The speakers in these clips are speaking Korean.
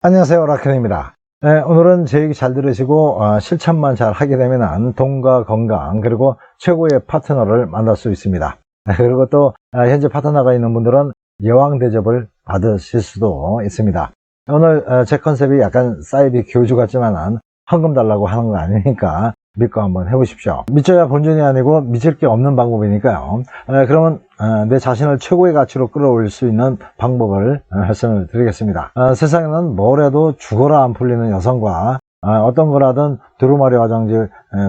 안녕하세요, 라켄입니다. 네, 오늘은 제 얘기 잘 들으시고 실천만 잘 하게 되면 돈과 건강 그리고 최고의 파트너를 만날 수 있습니다. 그리고 또 현재 파트너가 있는 분들은 여왕 대접을 받으실 수도 있습니다. 오늘 제 컨셉이 약간 사이비 교주 같지만 헌금 달라고 하는 거 아니니까 믿고 한번 해보십시오. 믿져야 본전이 아니고 믿을 게 없는 방법이니까요. 그러면 내 자신을 최고의 가치로 끌어올릴 수 있는 방법을 말씀을 드리겠습니다. 세상에는 뭘 해도 죽어라 안 풀리는 여성과 어떤 거라든 두루마리 화장지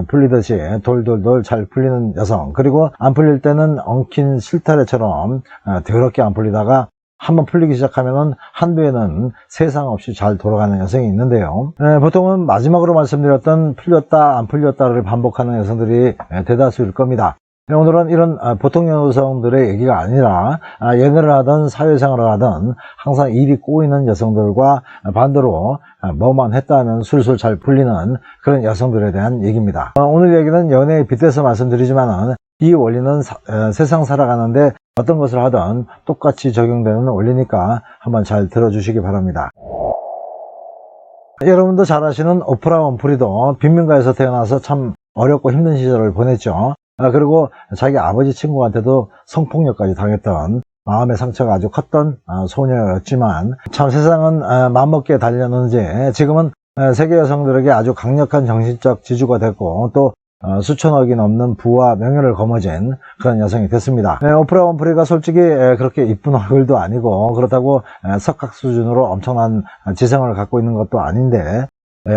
풀리듯이 돌돌돌 잘 풀리는 여성, 그리고 안 풀릴 때는 엉킨 실타래처럼 더럽게 안 풀리다가 한번 풀리기 시작하면은 한도에는 세상 없이 잘 돌아가는 여성이 있는데요. 보통은 마지막으로 말씀드렸던 풀렸다 안 풀렸다를 반복하는 여성들이 대다수일 겁니다. 오늘은 이런 보통 여성들의 얘기가 아니라 연애를 하든 사회생활을 하든 항상 일이 꼬이는 여성들과 반대로 뭐만 했다 하면 술술 잘 풀리는 그런 여성들에 대한 얘기입니다. 오늘 얘기는 연애에 빗대서 말씀드리지만 이 원리는 세상 살아가는데 어떤 것을 하든 똑같이 적용되는 원리니까 한번 잘 들어주시기 바랍니다. 여러분도 잘 아시는 오프라 윈프리도 빈민가에서 태어나서 참 어렵고 힘든 시절을 보냈죠. 그리고 자기 아버지 친구한테도 성폭력까지 당했던 마음의 상처가 아주 컸던 소녀였지만 참 세상은 맘먹기에 달렸는지 지금은 세계 여성들에게 아주 강력한 정신적 지주가 됐고 또 수천억이 넘는 부와 명예를 거머쥔 그런 여성이 됐습니다. 오프라 윈프리가 솔직히 그렇게 이쁜 얼굴도 아니고 그렇다고 석각 수준으로 엄청난 지성을 갖고 있는 것도 아닌데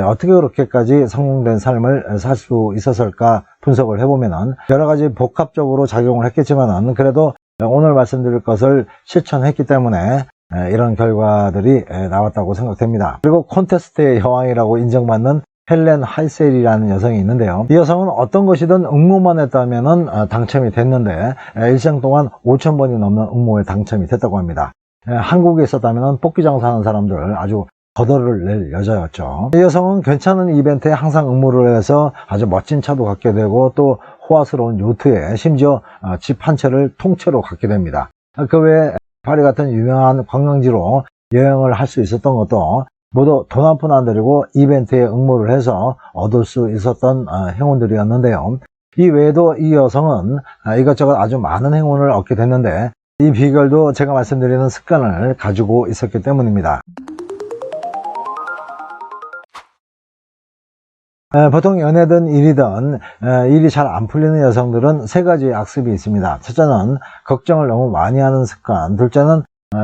어떻게 그렇게까지 성공된 삶을 살 수 있었을까 분석을 해보면 여러 가지 복합적으로 작용을 했겠지만 그래도 오늘 말씀드릴 것을 실천했기 때문에 이런 결과들이 나왔다고 생각됩니다. 그리고 콘테스트의 여왕이라고 인정받는 헬렌 하이셀이라는 여성이 있는데요. 이 여성은 어떤 것이든 응모만 했다면 당첨이 됐는데 일생 동안 5,000번이 넘는 응모에 당첨이 됐다고 합니다. 한국에 있었다면 뽑기 장사하는 사람들 아주 거덜을 낼 여자였죠. 이 여성은 괜찮은 이벤트에 항상 응모를 해서 아주 멋진 차도 갖게 되고 또 호화스러운 요트에 심지어 집 한 채를 통째로 갖게 됩니다. 그 외에 파리 같은 유명한 관광지로 여행을 할 수 있었던 것도 모두 돈 한 푼 안 들이고 이벤트에 응모를 해서 얻을 수 있었던 행운들이었는데요. 이 외에도 이 여성은 이것저것 아주 많은 행운을 얻게 됐는데 이 비결도 제가 말씀드리는 습관을 가지고 있었기 때문입니다. 보통 연애든 일이든 일이 잘 안 풀리는 여성들은 세 가지 악습이 있습니다. 첫째는 걱정을 너무 많이 하는 습관, 둘째는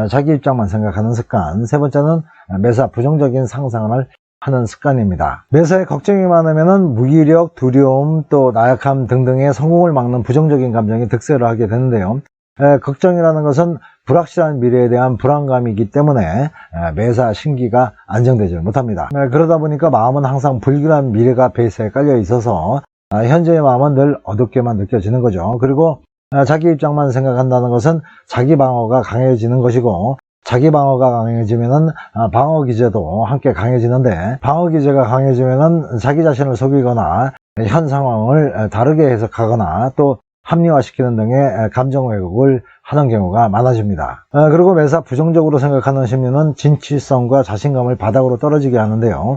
자기 입장만 생각하는 습관, 세 번째는 매사 부정적인 상상을 하는 습관입니다. 매사에 걱정이 많으면 무기력, 두려움, 또 나약함 등등의 성공을 막는 부정적인 감정이 득세를 하게 되는데요. 걱정이라는 것은 불확실한 미래에 대한 불안감이기 때문에 매사 심기가 안정되지 못합니다. 그러다 보니까 마음은 항상 불길한 미래가 베이스에 깔려 있어서 현재의 마음은 늘 어둡게만 느껴지는 거죠. 그리고 자기 입장만 생각한다는 것은 자기 방어가 강해지는 것이고 자기 방어가 강해지면은 방어 기제도 함께 강해지는데 방어 기제가 강해지면은 자기 자신을 속이거나 현 상황을 다르게 해석하거나 또 합리화시키는 등의 감정 왜곡을 하는 경우가 많아집니다. 그리고 매사 부정적으로 생각하는 심리는 진취성과 자신감을 바닥으로 떨어지게 하는데요.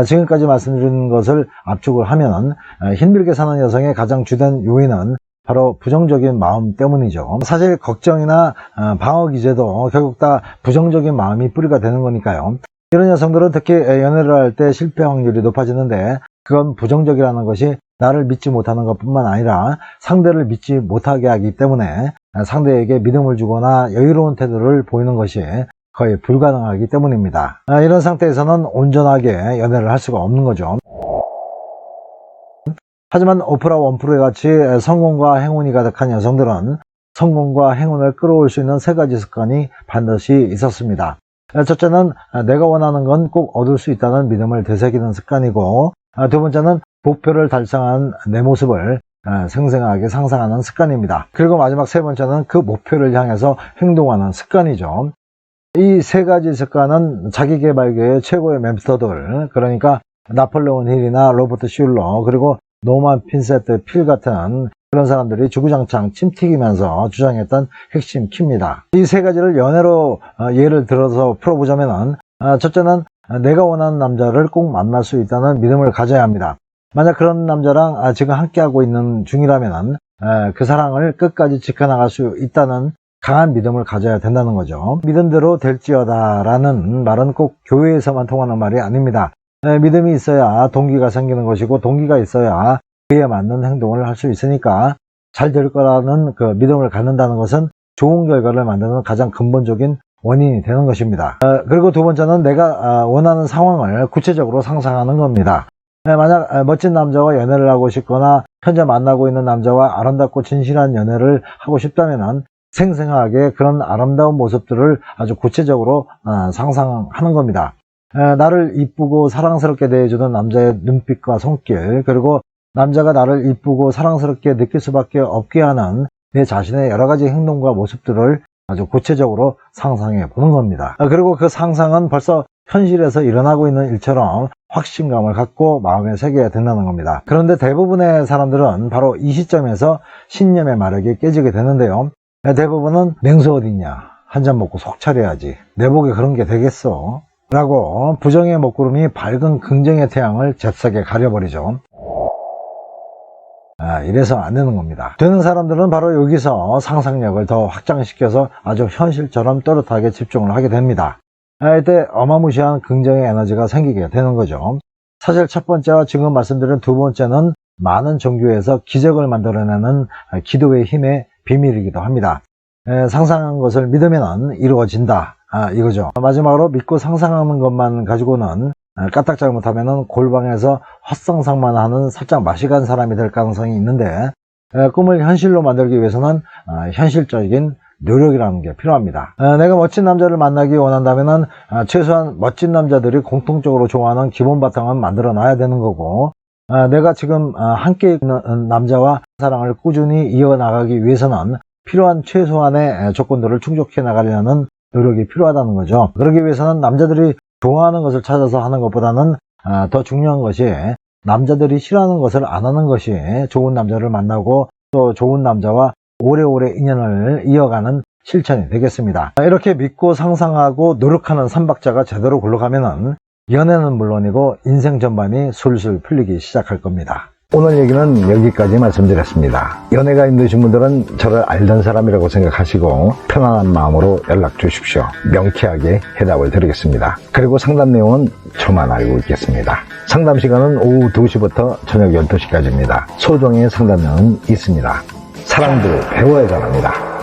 지금까지 말씀드린 것을 압축을 하면 힘들게 사는 여성의 가장 주된 요인은 바로 부정적인 마음 때문이죠. 사실 걱정이나 방어 기제도 결국 다 부정적인 마음이 뿌리가 되는 거니까요. 이런 여성들은 특히 연애를 할 때 실패 확률이 높아지는데 그건 부정적이라는 것이 나를 믿지 못하는 것뿐만 아니라 상대를 믿지 못하게 하기 때문에 상대에게 믿음을 주거나 여유로운 태도를 보이는 것이 거의 불가능하기 때문입니다. 이런 상태에서는 온전하게 연애를 할 수가 없는 거죠. 하지만 오프라 윈프리 같이 성공과 행운이 가득한 여성들은 성공과 행운을 끌어올 수 있는 세 가지 습관이 반드시 있었습니다. 첫째는 내가 원하는 건 꼭 얻을 수 있다는 믿음을 되새기는 습관이고 두 번째는 목표를 달성한 내 모습을 생생하게 상상하는 습관입니다. 그리고 마지막 세 번째는 그 목표를 향해서 행동하는 습관이죠. 이 세 가지 습관은 자기계발계의 최고의 멘토들, 그러니까 나폴레온 힐이나 로버트 슐러 그리고 노만 핀세트 필 같은 그런 사람들이 주구장창 침튀기면서 주장했던 핵심 키입니다. 이 세 가지를 연애로 예를 들어서 풀어보자면 첫째는 내가 원하는 남자를 꼭 만날 수 있다는 믿음을 가져야 합니다. 만약 그런 남자랑 지금 함께하고 있는 중이라면 그 사랑을 끝까지 지켜나갈 수 있다는 강한 믿음을 가져야 된다는 거죠. 믿음대로 될지어다 라는 말은 꼭 교회에서만 통하는 말이 아닙니다. 믿음이 있어야 동기가 생기는 것이고, 동기가 있어야 그에 맞는 행동을 할 수 있으니까 잘 될 거라는 그 믿음을 갖는다는 것은 좋은 결과를 만드는 가장 근본적인 원인이 되는 것입니다. 그리고 두 번째는 내가 원하는 상황을 구체적으로 상상하는 겁니다. 만약 멋진 남자와 연애를 하고 싶거나 현재 만나고 있는 남자와 아름답고 진실한 연애를 하고 싶다면 생생하게 그런 아름다운 모습들을 아주 구체적으로 상상하는 겁니다. 나를 이쁘고 사랑스럽게 대해주는 남자의 눈빛과 손길, 그리고 남자가 나를 이쁘고 사랑스럽게 느낄 수밖에 없게 하는 내 자신의 여러 가지 행동과 모습들을 아주 구체적으로 상상해 보는 겁니다. 그리고 그 상상은 벌써 현실에서 일어나고 있는 일처럼 확신감을 갖고 마음에 새겨야 된다는 겁니다. 그런데 대부분의 사람들은 바로 이 시점에서 신념의 마력이 깨지게 되는데요. 대부분은 냉수 어딨냐, 한 잔 먹고 속 차려야지, 내 복에 그런 게 되겠어 라고 부정의 먹구름이 밝은 긍정의 태양을 잽싸게 가려버리죠. 이래서 안 되는 겁니다. 되는 사람들은 바로 여기서 상상력을 더 확장시켜서 아주 현실처럼 또렷하게 집중을 하게 됩니다. 이때 어마무시한 긍정의 에너지가 생기게 되는 거죠. 사실 첫 번째와 지금 말씀드린 두 번째는 많은 종교에서 기적을 만들어내는 기도의 힘의 비밀이기도 합니다. 상상한 것을 믿으면 이루어진다, 이거죠. 마지막으로 믿고 상상하는 것만 가지고는 까딱 잘못하면 골방에서 헛상상만 하는 살짝 맛이 간 사람이 될 가능성이 있는데, 꿈을 현실로 만들기 위해서는 현실적인 노력이라는 게 필요합니다. 내가 멋진 남자를 만나기 원한다면 최소한 멋진 남자들이 공통적으로 좋아하는 기본 바탕은 만들어 놔야 되는 거고, 내가 지금 함께 있는 남자와 사랑을 꾸준히 이어나가기 위해서는 필요한 최소한의 조건들을 충족해 나가려는 노력이 필요하다는 거죠. 그러기 위해서는 남자들이 좋아하는 것을 찾아서 하는 것보다는 더 중요한 것이 남자들이 싫어하는 것을 안 하는 것이 좋은 남자를 만나고 또 좋은 남자와 오래오래 인연을 이어가는 실천이 되겠습니다. 이렇게 믿고 상상하고 노력하는 삼박자가 제대로 굴러가면은 연애는 물론이고 인생 전반이 술술 풀리기 시작할 겁니다. 오늘 얘기는 여기까지 말씀드렸습니다. 연애가 힘드신 분들은 저를 알던 사람이라고 생각하시고 편안한 마음으로 연락 주십시오. 명쾌하게 해답을 드리겠습니다. 그리고 상담 내용은 저만 알고 있겠습니다. 상담 시간은 오후 2시부터 저녁 12시까지입니다. 소정의 상담료는 있습니다. 사랑도 배워야 잘합니다.